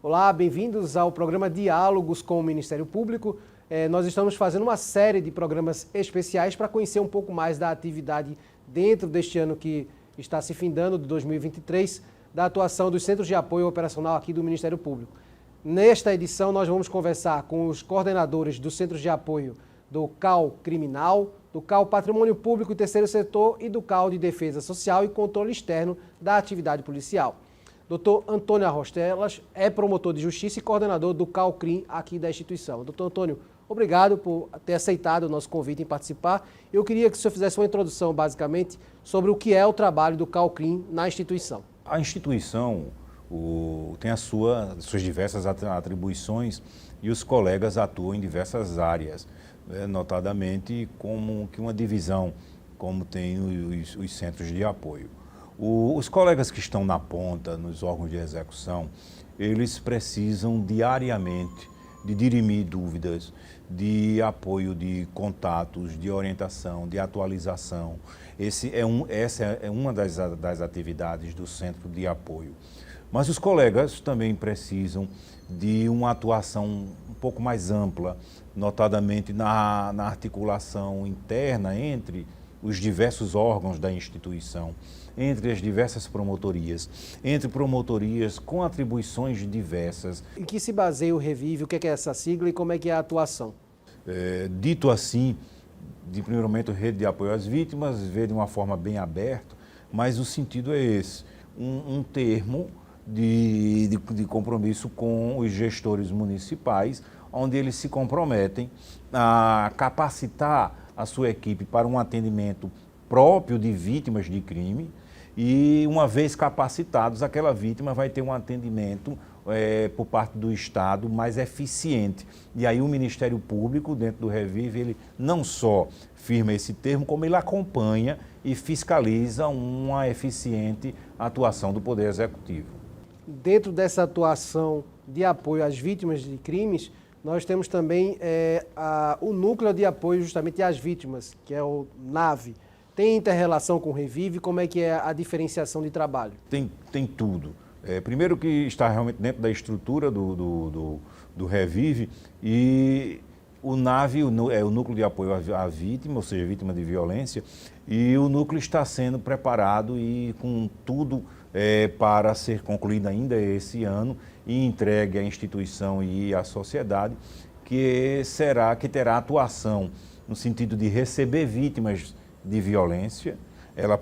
Olá, bem-vindos ao programa Diálogos com o Ministério Público. Nós estamos fazendo uma série de programas especiais para conhecer um pouco mais da atividade dentro deste ano que está se findando, de 2023, da atuação dos Centros de Apoio Operacional aqui do Ministério Público. Nesta edição, nós vamos conversar com os coordenadores dos Centros de Apoio do CAU Criminal, do CAU Patrimônio Público e Terceiro Setor e do CAU de Defesa Social e Controle Externo da Atividade Policial. Dr. Antônio Arrostelas é promotor de justiça e coordenador do CAU-CRIM aqui da instituição. Dr. Antônio, obrigado por ter aceitado o nosso convite em participar. Eu queria que o senhor fizesse uma introdução, basicamente, sobre o que é o trabalho do CAU-CRIM na instituição. A instituição tem as suas diversas atribuições e os colegas atuam em diversas áreas, notadamente como que uma divisão, como tem os centros de apoio. Os colegas que estão na ponta, nos órgãos de execução, eles precisam diariamente de dirimir dúvidas, de apoio de contatos, de orientação, de atualização. Essa é uma das atividades do centro de apoio. Mas os colegas também precisam de uma atuação um pouco mais ampla, notadamente na articulação interna entre os diversos órgãos da instituição, entre as diversas promotorias, entre promotorias com atribuições diversas. Em que se baseia o Revive, o que é essa sigla e como é que é a atuação? Dito assim, primeiramente, Rede de Apoio às Vítimas, vê de uma forma bem aberta, mas o sentido é esse, um termo de compromisso com os gestores municipais, onde eles se comprometem a capacitar a sua equipe para um atendimento próprio de vítimas de crime e, uma vez capacitados, aquela vítima vai ter um atendimento por parte do Estado mais eficiente. E aí o Ministério Público, dentro do Revive, ele não só firma esse termo, como ele acompanha e fiscaliza uma eficiente atuação do Poder Executivo. Dentro dessa atuação de apoio às vítimas de crimes, nós temos também o núcleo de apoio justamente às vítimas, que é o NAVE. Tem inter-relação com o Revive? Como é que é a diferenciação de trabalho? Tem tudo. Primeiro que está realmente dentro da estrutura do Revive, e o NAVE é o núcleo de apoio à vítima, ou seja, vítima de violência, e o núcleo está sendo preparado e com tudo para ser concluído ainda esse ano e entregue à instituição e à sociedade, que terá atuação no sentido de receber vítimas de violência. Ela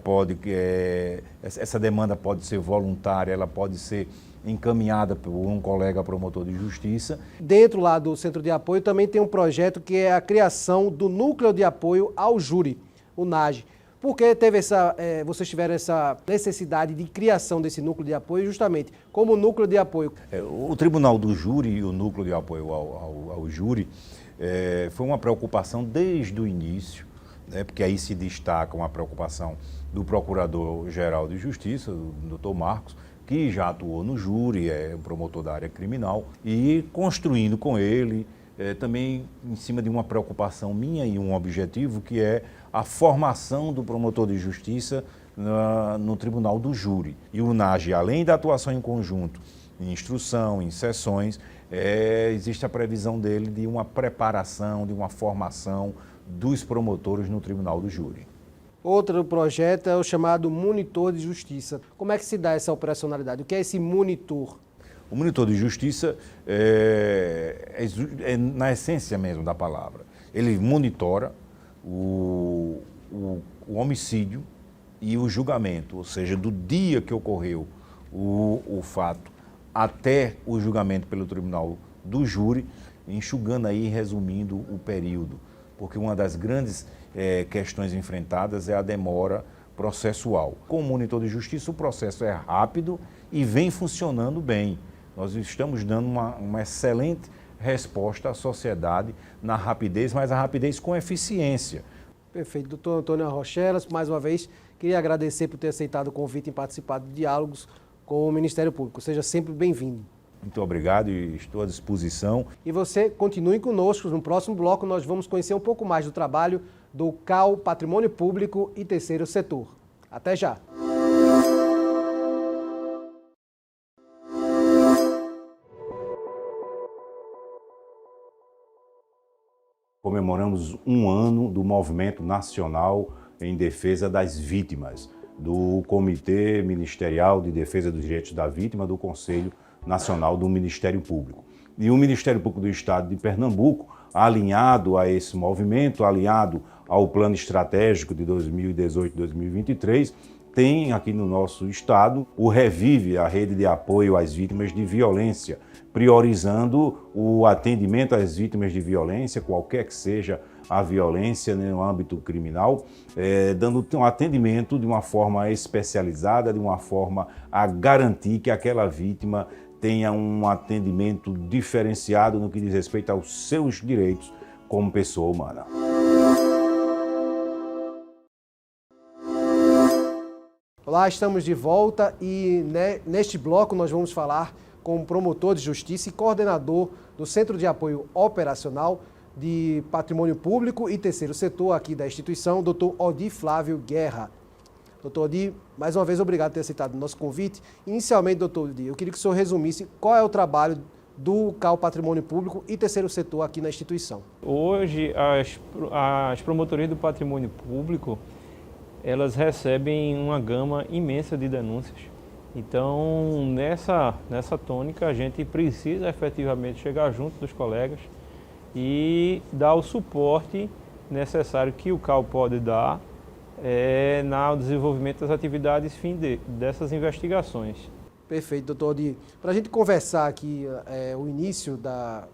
essa demanda pode ser voluntária, ela pode ser encaminhada por um colega promotor de justiça. Dentro lá do Centro de Apoio também tem um projeto que é a criação do Núcleo de Apoio ao Júri, o NAJE. Por que vocês tiveram essa necessidade de criação desse núcleo de apoio, justamente como núcleo de apoio? O Tribunal do Júri e o núcleo de apoio ao júri foi uma preocupação desde o início, porque aí se destaca uma preocupação do Procurador-Geral de Justiça, do Dr. Marcos, que já atuou no júri, é um promotor da área criminal, e construindo com ele também em cima de uma preocupação minha e um objetivo, que é a formação do promotor de justiça no Tribunal do Júri. E o NAJE, além da atuação em conjunto, em instrução, em sessões, existe a previsão dele de uma preparação, de uma formação dos promotores no Tribunal do Júri. Outro projeto é o chamado Monitor de Justiça. Como é que se dá essa operacionalidade? O que é esse monitor? O monitor de justiça é na essência mesmo da palavra. Ele monitora o homicídio e o julgamento, ou seja, do dia que ocorreu o fato até o julgamento pelo Tribunal do Júri, enxugando aí, resumindo o período. Porque uma das grandes questões enfrentadas é a demora processual. Com o monitor de justiça, o processo é rápido e vem funcionando bem. Nós estamos dando uma excelente resposta à sociedade na rapidez, mas a rapidez com eficiência. Perfeito. Doutor Antônio Arrostelas, mais uma vez, queria agradecer por ter aceitado o convite em participar de diálogos com o Ministério Público. Seja sempre bem-vindo. Muito obrigado e estou à disposição. E você continue conosco. No próximo bloco nós vamos conhecer um pouco mais do trabalho do CAU Patrimônio Público e Terceiro Setor. Até já! comemoramos um ano do Movimento Nacional em Defesa das Vítimas, do Comitê Ministerial de Defesa dos Direitos da Vítima, do Conselho Nacional do Ministério Público. E o Ministério Público do Estado de Pernambuco, alinhado a esse movimento, alinhado ao Plano Estratégico de 2018-2023, tem aqui no nosso estado o Revive, a rede de apoio às vítimas de violência, priorizando o atendimento às vítimas de violência, qualquer que seja a violência no âmbito criminal, dando um atendimento de uma forma especializada, de uma forma a garantir que aquela vítima tenha um atendimento diferenciado no que diz respeito aos seus direitos como pessoa humana. Olá, estamos de volta e neste bloco nós vamos falar com o promotor de justiça e coordenador do Centro de Apoio Operacional de Patrimônio Público e Terceiro Setor aqui da instituição, Dr. Odir Flávio Guerra. Dr. Odir, mais uma vez obrigado por ter aceitado o nosso convite. Inicialmente, Dr. Odir, eu queria que o senhor resumisse qual é o trabalho do CAU Patrimônio Público e Terceiro Setor aqui na instituição. Hoje, as promotorias do patrimônio público, elas recebem uma gama imensa de denúncias. Então, nessa tônica, a gente precisa efetivamente chegar junto dos colegas e dar o suporte necessário que o CAU pode dar no desenvolvimento das atividades dessas investigações. Perfeito, doutor Odir. Para a gente conversar aqui o início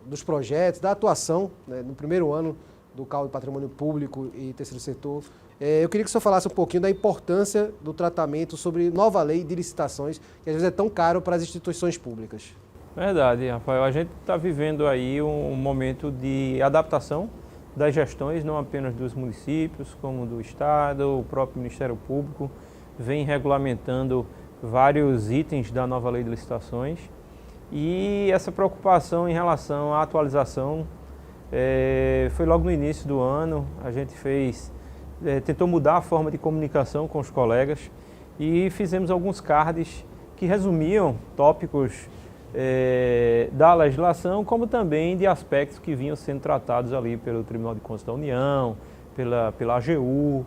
dos projetos, da atuação no primeiro ano do CAU de Patrimônio Público e Terceiro Setor, eu queria que o senhor falasse um pouquinho da importância do tratamento sobre nova lei de licitações, que às vezes é tão caro para as instituições públicas. Verdade, Rafael. A gente está vivendo aí um momento de adaptação das gestões, não apenas dos municípios, como do Estado. O próprio Ministério Público vem regulamentando vários itens da nova lei de licitações. E essa preocupação em relação à atualização foi logo no início do ano. A gente tentou mudar a forma de comunicação com os colegas e fizemos alguns cards que resumiam tópicos da legislação, como também de aspectos que vinham sendo tratados ali pelo Tribunal de Contas da União, pela AGU.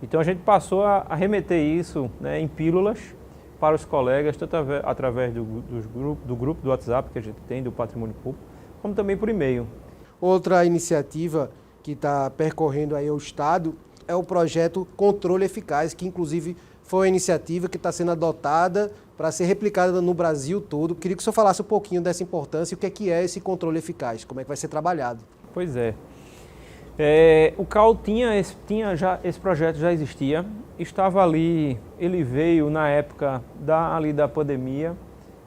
Então a gente passou a remeter isso em pílulas para os colegas, tanto através do grupo do WhatsApp que a gente tem do Patrimônio Público, como também por e-mail. Outra iniciativa que está percorrendo aí o Estado é o projeto Controle Eficaz, que inclusive foi uma iniciativa que está sendo adotada para ser replicada no Brasil todo. Queria que o senhor falasse um pouquinho dessa importância e o que é esse controle eficaz, como é que vai ser trabalhado. Pois é. O CAU esse projeto já existia, estava ali, ele veio na época da pandemia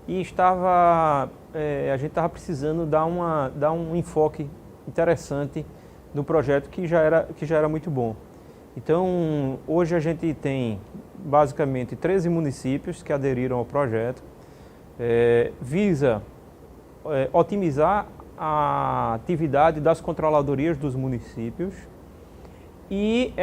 e a gente estava precisando dar um enfoque interessante no projeto que já era muito bom. Então, hoje a gente tem basicamente 13 municípios que aderiram ao projeto. Visa otimizar a atividade das controladorias dos municípios e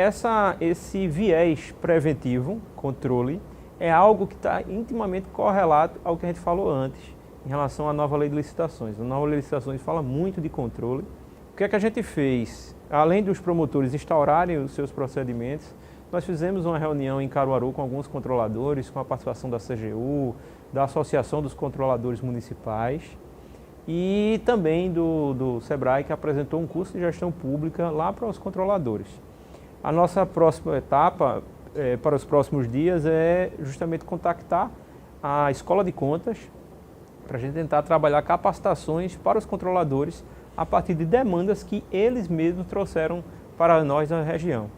esse viés preventivo, controle, é algo que está intimamente correlato ao que a gente falou antes em relação à nova lei de licitações. A nova lei de licitações fala muito de controle. O que é que a gente fez? Além dos promotores instaurarem os seus procedimentos, nós fizemos uma reunião em Caruaru com alguns controladores, com a participação da CGU, da Associação dos Controladores Municipais e também do SEBRAE, que apresentou um curso de gestão pública lá para os controladores. A nossa próxima etapa para os próximos dias é justamente contactar a Escola de Contas para a gente tentar trabalhar capacitações para os controladores a partir de demandas que eles mesmos trouxeram para nós na região,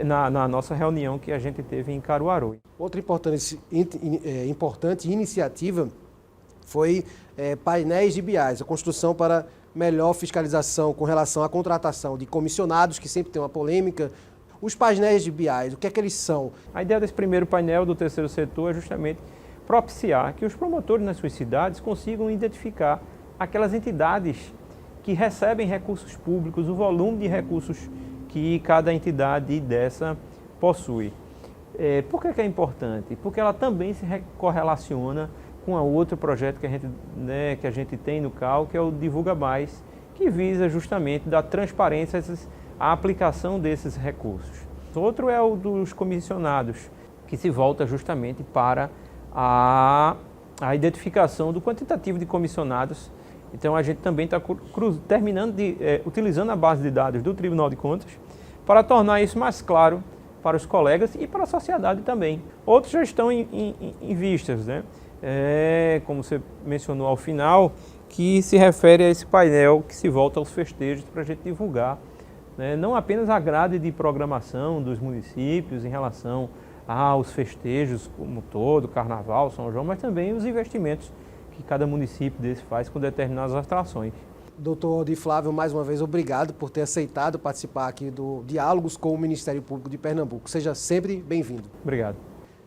na nossa reunião que a gente teve em Caruaru. Outra importante iniciativa foi painéis de BIAs, a construção para melhor fiscalização com relação à contratação de comissionados, que sempre tem uma polêmica. Os painéis de BIAs, o que é que eles são? A ideia desse primeiro painel do terceiro setor é justamente propiciar que os promotores nas suas cidades consigam identificar aquelas entidades que recebem recursos públicos, o volume de recursos que cada entidade dessa possui. Por que é importante? Porque ela também se correlaciona com outro projeto que a gente tem no CAU, que é o Divulga Mais, que visa justamente dar transparência à aplicação desses recursos. Outro é o dos comissionados, que se volta justamente para a identificação do quantitativo de comissionados. Então a gente também está terminando utilizando a base de dados do Tribunal de Contas para tornar isso mais claro para os colegas e para a sociedade também. Outros já estão em vistas, né? Como você mencionou ao final, que se refere a esse painel que se volta aos festejos para a gente divulgar, né? Não apenas a grade de programação dos municípios em relação aos festejos como todo, Carnaval, São João, mas também os investimentos que cada município desse faz com determinadas atrações. Doutor Odi Flávio, mais uma vez, obrigado por ter aceitado participar aqui do Diálogos com o Ministério Público de Pernambuco. Seja sempre bem-vindo. Obrigado.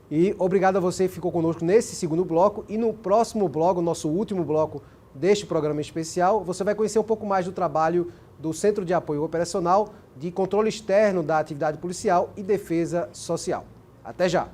E obrigado a você que ficou conosco nesse segundo bloco. E no próximo bloco, nosso último bloco deste programa especial, você vai conhecer um pouco mais do trabalho do Centro de Apoio Operacional de Controle Externo da Atividade Policial e Defesa Social. Até já!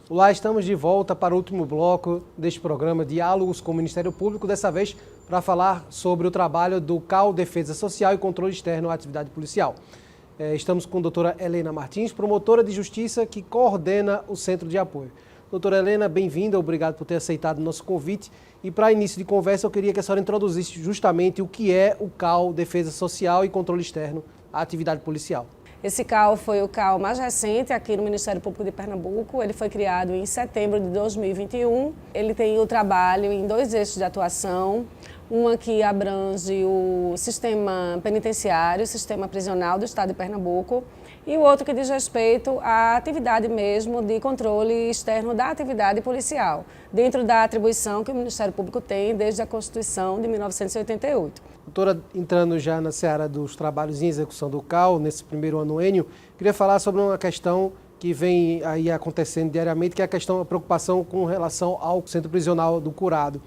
Olá, estamos de volta para o último bloco deste programa Diálogos com o Ministério Público, dessa vez para falar sobre o trabalho do CAU Defesa Social e Controle Externo à Atividade Policial. Estamos com a doutora Helena Martins, promotora de Justiça que coordena o Centro de Apoio. Doutora Helena, bem-vinda, obrigado por ter aceitado o nosso convite. E para início de conversa, eu queria que a senhora introduzisse justamente o que é o CAU Defesa Social e Controle Externo à Atividade Policial. Esse CAU foi o CAU mais recente aqui no Ministério Público de Pernambuco. Ele foi criado em setembro de 2021. Ele tem o trabalho em 2 eixos de atuação. Uma que abrange o sistema penitenciário, o sistema prisional do Estado de Pernambuco, e o outro que diz respeito à atividade mesmo de controle externo da atividade policial, dentro da atribuição que o Ministério Público tem desde a Constituição de 1988. Doutora, entrando já na seara dos trabalhos em execução do CAU, nesse primeiro anuênio, queria falar sobre uma questão que vem aí acontecendo diariamente, que é a preocupação com relação ao Centro Prisional do Curado.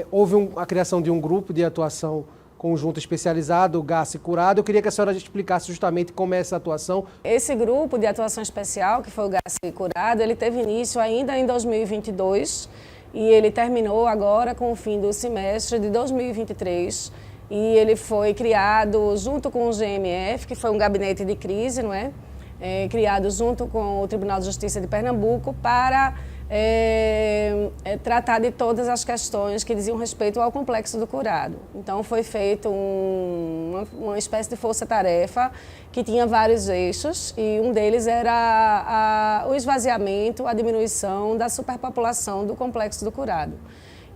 Houve a criação de um grupo de atuação conjunto especializado, o GAS Curado. Eu queria que a senhora explicasse justamente como é essa atuação. Esse grupo de atuação especial, que foi o GAS Curado, ele teve início ainda em 2022 e ele terminou agora com o fim do semestre de 2023. E ele foi criado junto com o GMF, que foi um gabinete de crise, não é? Criado junto com o Tribunal de Justiça de Pernambuco para tratar de todas as questões que diziam respeito ao Complexo do Curado. Então foi feito uma espécie de força-tarefa que tinha vários eixos e um deles era o esvaziamento, a diminuição da superpopulação do Complexo do Curado.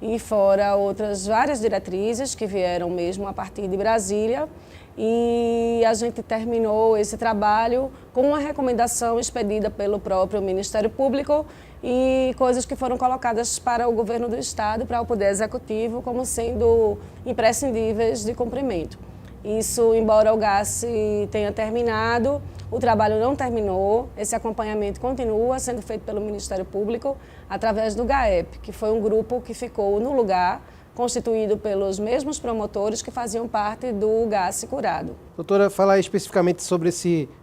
E fora outras várias diretrizes que vieram mesmo a partir de Brasília. E a gente terminou esse trabalho com uma recomendação expedida pelo próprio Ministério Público e coisas que foram colocadas para o governo do Estado, para o Poder Executivo, como sendo imprescindíveis de cumprimento. Isso, embora o GAS tenha terminado, o trabalho não terminou, esse acompanhamento continua sendo feito pelo Ministério Público através do GAEP, que foi um grupo que ficou no lugar, constituído pelos mesmos promotores que faziam parte do GAS Curado. Doutora, falar especificamente sobre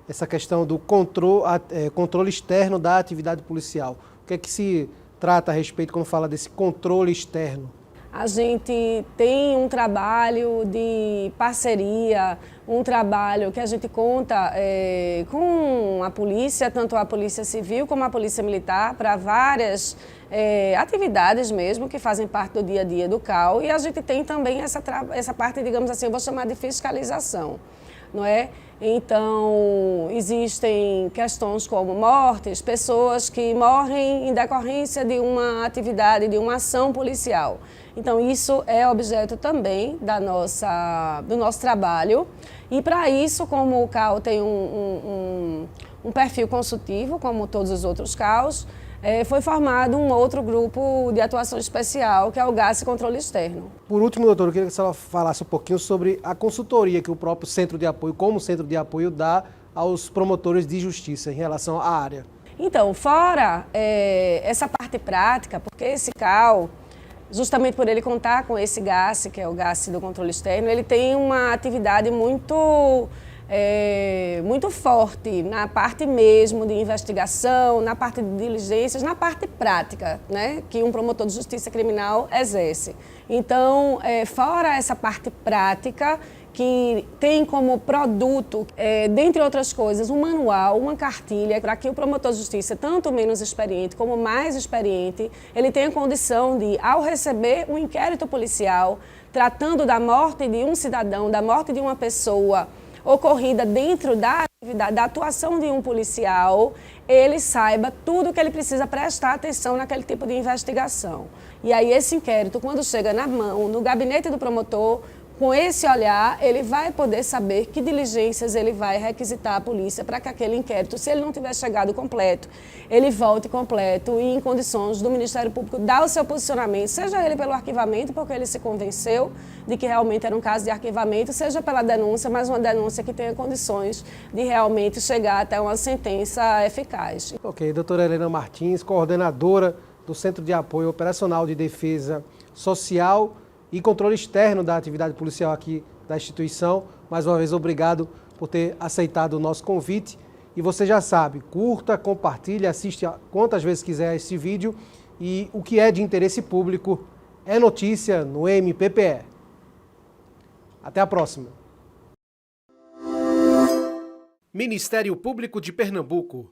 essa questão do controle externo da atividade policial. O que é que se trata a respeito quando fala desse controle externo? A gente tem um trabalho de parceria, um trabalho que a gente conta com a polícia, tanto a Polícia Civil como a Polícia Militar, para várias atividades mesmo que fazem parte do dia a dia do CAU. E a gente tem também essa parte, digamos assim, eu vou chamar de fiscalização, não é? Então, existem questões como mortes, pessoas que morrem em decorrência de uma atividade, de uma ação policial. Então, isso é objeto também do nosso trabalho. E para isso, como o CAU tem um um perfil consultivo, como todos os outros CAUs, foi formado um outro grupo de atuação especial, que é o GAS Controle Externo. Por último, doutor, eu queria que a senhora falasse um pouquinho sobre a consultoria que o próprio Centro de Apoio, como Centro de Apoio, dá aos promotores de justiça em relação à área. Então, fora essa parte prática, porque esse CAU, justamente por ele contar com esse GAS, que é o GAS do Controle Externo, ele tem uma atividade muito forte na parte mesmo de investigação, na parte de diligências, na parte prática, né, que um promotor de justiça criminal exerce. Então, fora essa parte prática, que tem como produto, dentre outras coisas, um manual, uma cartilha, para que o promotor de justiça, tanto menos experiente como mais experiente, ele tenha condição de, ao receber um inquérito policial, tratando da morte de um cidadão, da morte de uma pessoa, ocorrida dentro da atividade, da atuação de um policial, ele saiba tudo o que ele precisa prestar atenção naquele tipo de investigação. E aí esse inquérito, quando chega na mão, no gabinete do promotor, com esse olhar, ele vai poder saber que diligências ele vai requisitar à polícia para que aquele inquérito, se ele não tiver chegado completo, ele volte completo e em condições do Ministério Público dar o seu posicionamento, seja ele pelo arquivamento, porque ele se convenceu de que realmente era um caso de arquivamento, seja pela denúncia, mas uma denúncia que tenha condições de realmente chegar até uma sentença eficaz. Ok, doutora Helena Martins, coordenadora do Centro de Apoio Operacional de Defesa Social e Controle Externo da atividade policial aqui da instituição. Mais uma vez, obrigado por ter aceitado o nosso convite. E você já sabe, curta, compartilhe, assiste quantas vezes quiser esse vídeo. E o que é de interesse público é notícia no MPPE. Até a próxima. Ministério Público de Pernambuco.